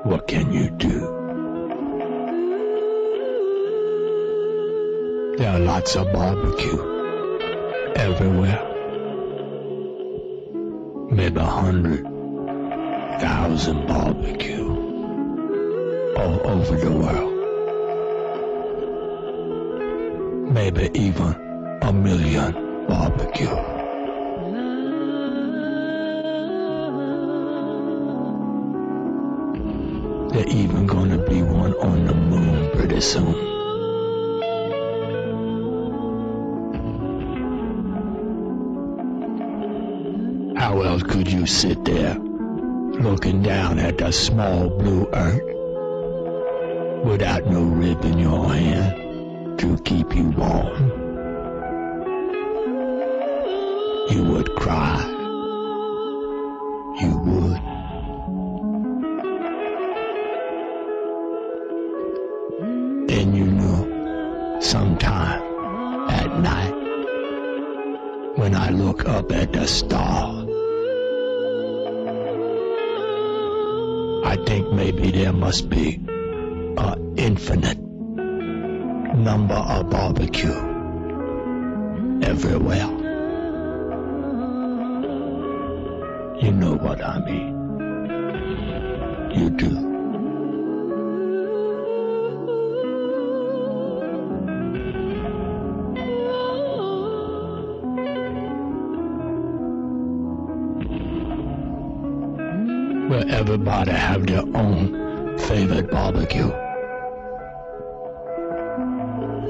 What can you do? There are lots of barbecue everywhere. Maybe 100,000 barbecue all over the world. Maybe even 1,000,000 barbecue. There's even gonna be one on the moon pretty soon. How else could you sit there looking down at the small blue earth without no rib in your hand to keep you warm? You would cry. You would. And you know, sometime at night, when I look up at the stars, I think maybe there must be an infinite number of barbecue everywhere. You know what I mean. You do. Well, everybody have their own favorite barbecue.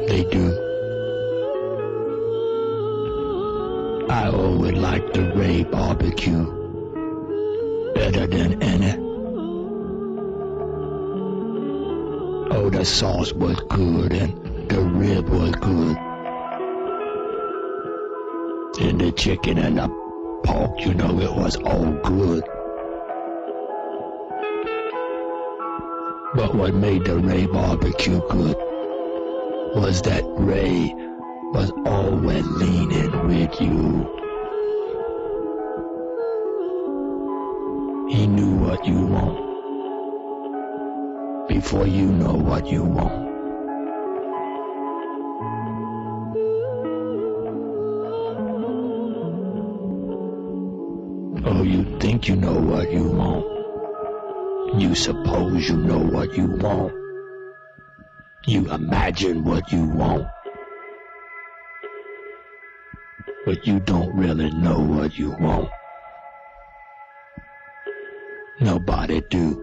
They do. I always like the Ray barbecue better than any. Oh, the sauce was good and the rib was good. And the chicken and the pork, you know, it was all good. But what made the Ray barbecue good was that Ray was always leaning with you. He knew what you want before you know what you want. Oh, you think you know what you want. You suppose you know what you want. You imagine what you want. But you don't really know what you want. Nobody do.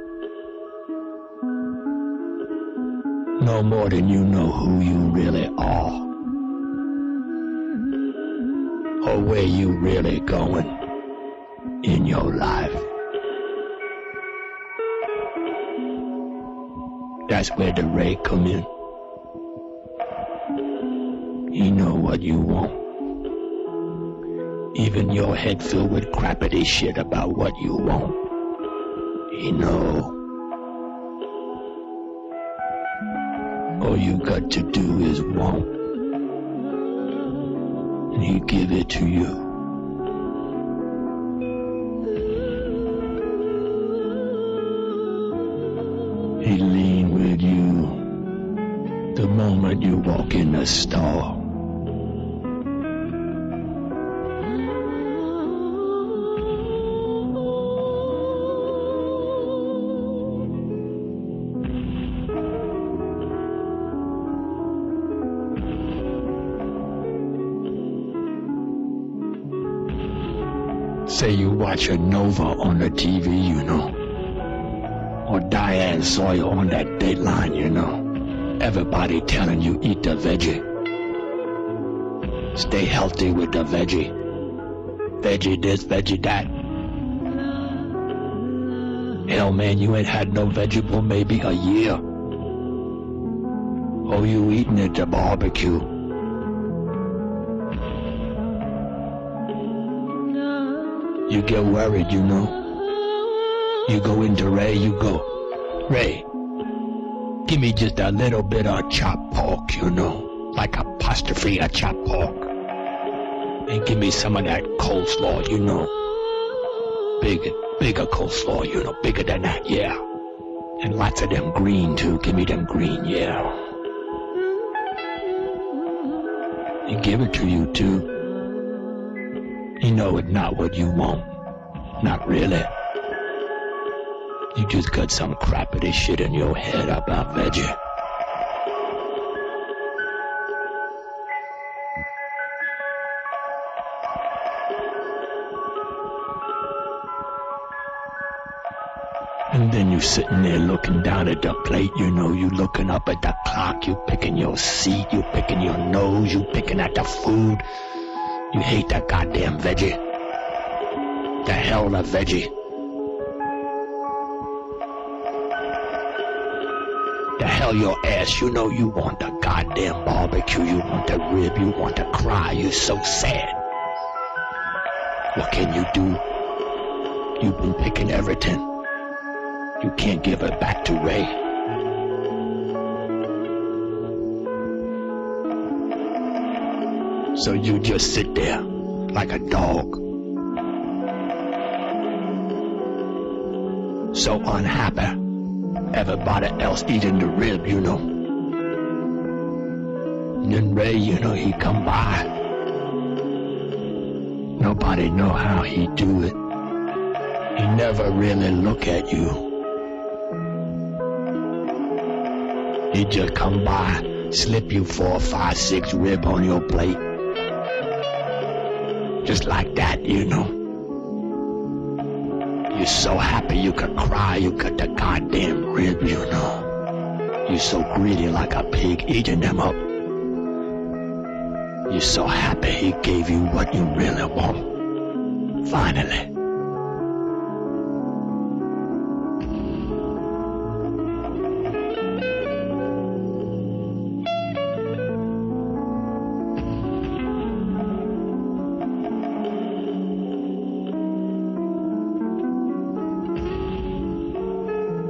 No more than you know who you really are. Or where you really going in your life. That's where the Ray come in. He know what you want. Even your head filled with crappity shit about what you want. He know. All you got to do is want. And he give it to you. He lean with you the moment you walk in the store. Say you watch a Nova on the TV, you know. Or Diane Sawyer on that Dateline, you know. Everybody telling you eat the veggie. Stay healthy with the veggie. Veggie this, veggie that. Hell, man, you ain't had no vegetable maybe a year. Oh, you eating at the barbecue. You get worried, you know. You go into Ray, you go, Ray, give me just a little bit of chopped pork, you know, like apostrophe of chopped pork. And give me some of that coleslaw, you know. Bigger coleslaw, you know, bigger than that, yeah. And lots of them green too. Give me them green, yeah. And give it to you too. You know it's not what you want. Not really. You just got some crappity shit in your head about veggie. And then you sitting there looking down at the plate, you know, you looking up at the clock, you picking your seat, you picking your nose, you picking at the food. You hate that goddamn veggie. The hell of veggie. The hell your ass, you know you want the goddamn barbecue, you want the rib, you want to cry, you're so sad. What can you do? You've been picking everything. You can't give it back to Ray. So you just sit there like a dog. So unhappy. Everybody else eating the rib, you know. And then Ray, you know, he come by. Nobody know how he do it. He never really look at you. He just come by, slip you 4, 5, 6 rib on your plate. Just like that, you know. You're so happy you could cry, you got the goddamn rib, you know. You're so greedy like a pig eating them up. You're so happy he gave you what you really want. Finally.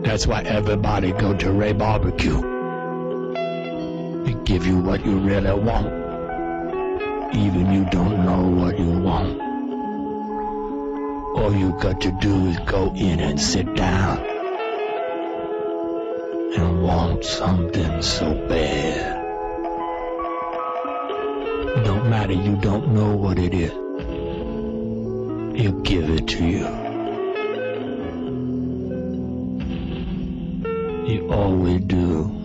That's why everybody go to Ray Barbecue. They give you what you really want, even you don't know what you want. All you got to do is go in and sit down and want something so bad. Don't matter, you don't know what it is. He'll give it to you. You always do.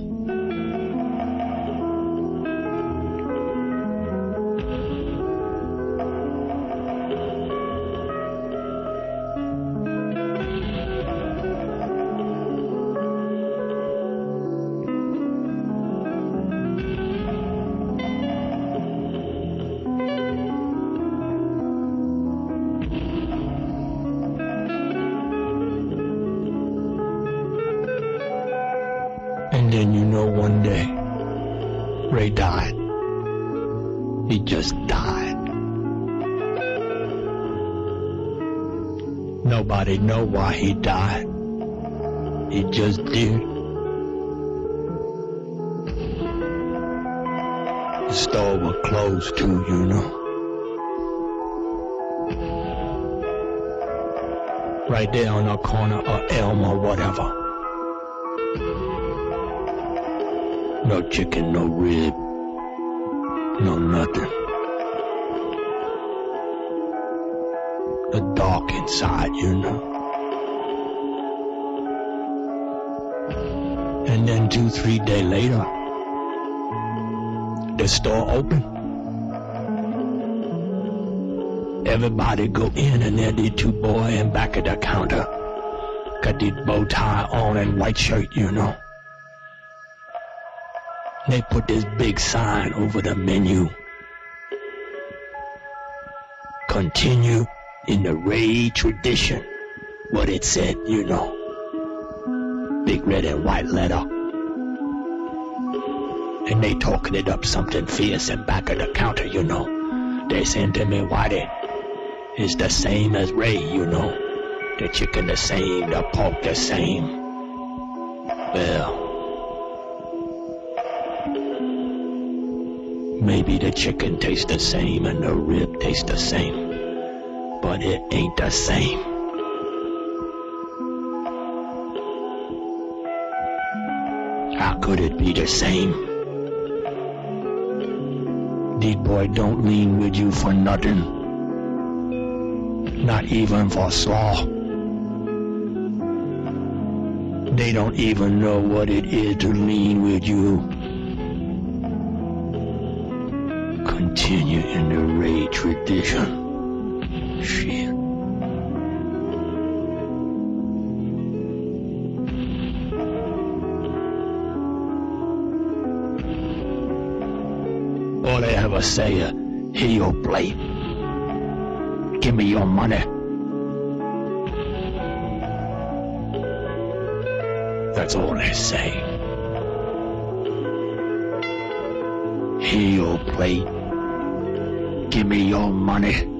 And then you know one day, Ray died. He just died. Nobody know why he died. He just did. The store was closed too, you know. Right there on the corner of Elm or whatever. No chicken, no rib, no nothing. The dark inside, you know. And then 2, 3 days later, the store open. Everybody go in and there these 2 boys in back of the counter. Got these bow tie on and white shirt, you know. They put this big sign over the menu. Continue in the Ray tradition. What it said, you know. Big red and white letter. And they talking it up something fierce in back of the counter, you know. They saying to me, Whitey, it's the same as Ray, you know. The chicken the same, the pork the same. Well, maybe the chicken tastes the same and the rib tastes the same, but it ain't the same. How could it be the same? These boys don't lean with you for nothing. Not even for slaw. They don't even know what it is to lean with you. Continue in the Ray tradition. Shit. All they ever say is, here your plate. Give me your money. That's all they say. Here your plate. Give me your money.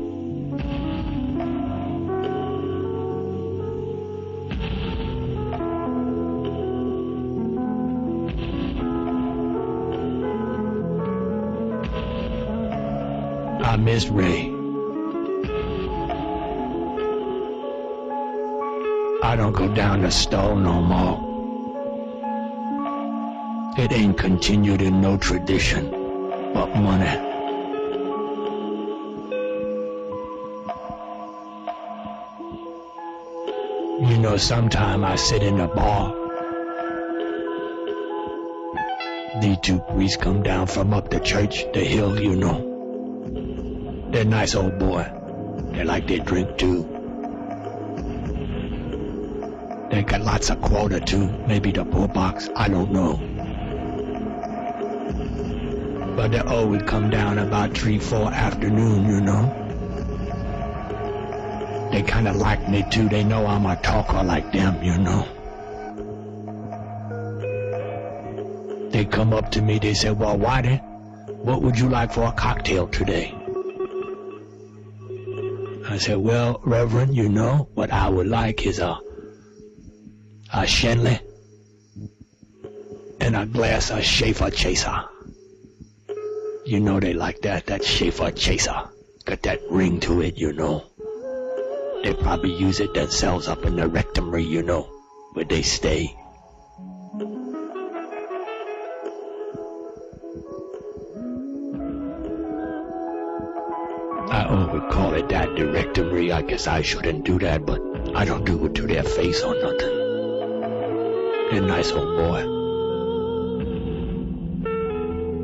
I miss Ray. I don't go down the store no more. It ain't continued in no tradition but money. You know, sometime I sit in the bar. These two priests come down from up the church, the hill, you know. They're nice old boy. They like their drink too. They got lots of quota too. Maybe the poor box, I don't know. But they always come down about 3-4 afternoon, you know. They kinda like me too. They know I'm a talker like them, you know. They come up to me, they say, well, Whitey, what would you like for a cocktail today? I said, well, Reverend, you know, what I would like is a Shenley and a glass of Schaefer Chaser. You know they like that Schaefer Chaser. Got that ring to it, you know. They probably use it themselves up in the rectory, you know, where they stay. I always call it that directory. I guess I shouldn't do that, but I don't do it to their face or nothing. They're nice old boy.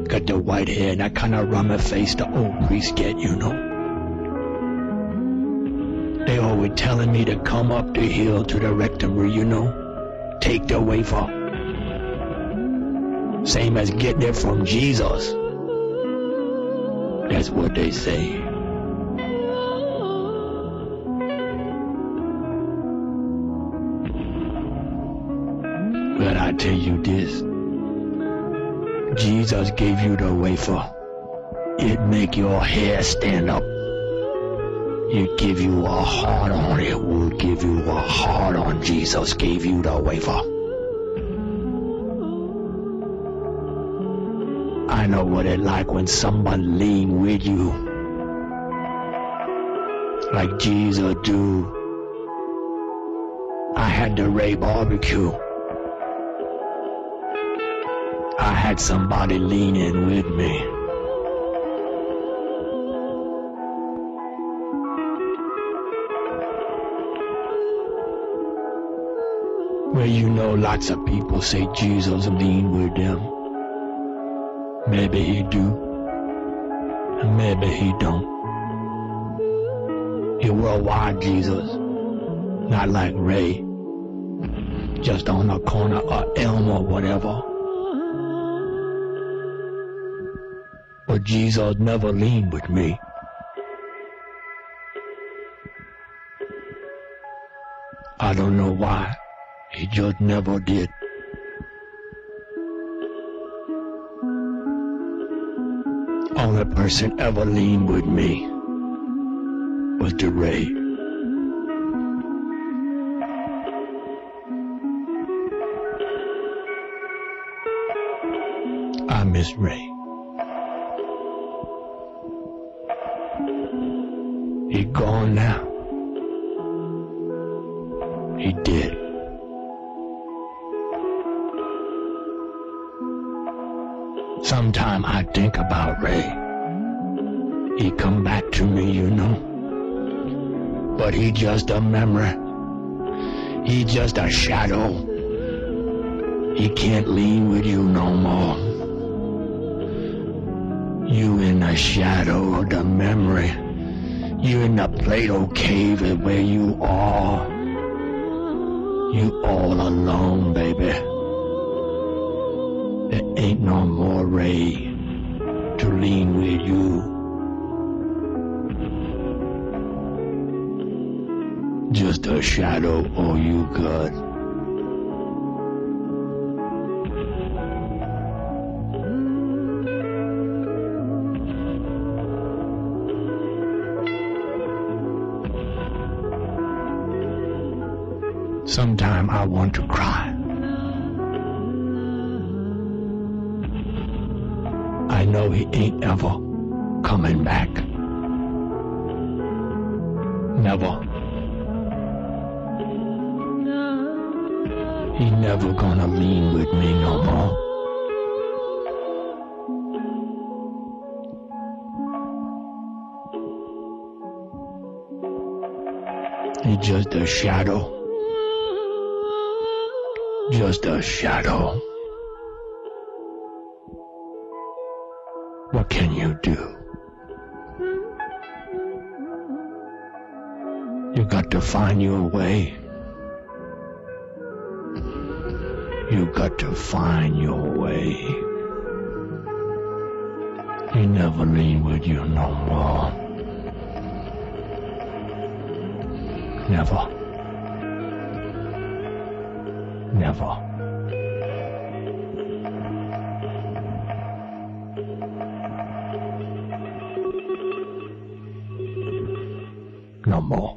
Got the white hair and that kind of rummy face the old priests get, you know. They always telling me to come up the hill to the rectory, you know. Take the wafer. Same as getting it from Jesus. That's what they say. But I tell you this, Jesus gave you the wafer. It make your hair stand up. It give you a heart on. It will give you a heart on. Jesus gave you the wafer. I know what it like when someone lean with you, like Jesus do. I had the Ray barbecue. I had somebody lean in with me. Well, you know, lots of people say Jesus lean with them. Maybe he do, and maybe he don't. He worldwide Jesus, not like Ray, just on the corner of Elm or whatever. But Jesus never leaned with me. I don't know why. He just never did. Only person ever leaned with me was the Ray. I miss Ray. He gone now. He dead. Sometime I think about Ray. He come back to me, you know. But he just a memory. He just a shadow. He can't lean with you no more. You in the shadow of the memory. You in the Plato cave where you are. You all alone, baby. There ain't no more Ray to lean with you. Just a shadow, all you got. Sometime I want to cry. I know he ain't ever coming back. Never. He never gonna lean with me no more. He just a shadow. Just a shadow. What can you do? You got to find your way. You got to find your way. He never lean with you no more. Never. Never. No more.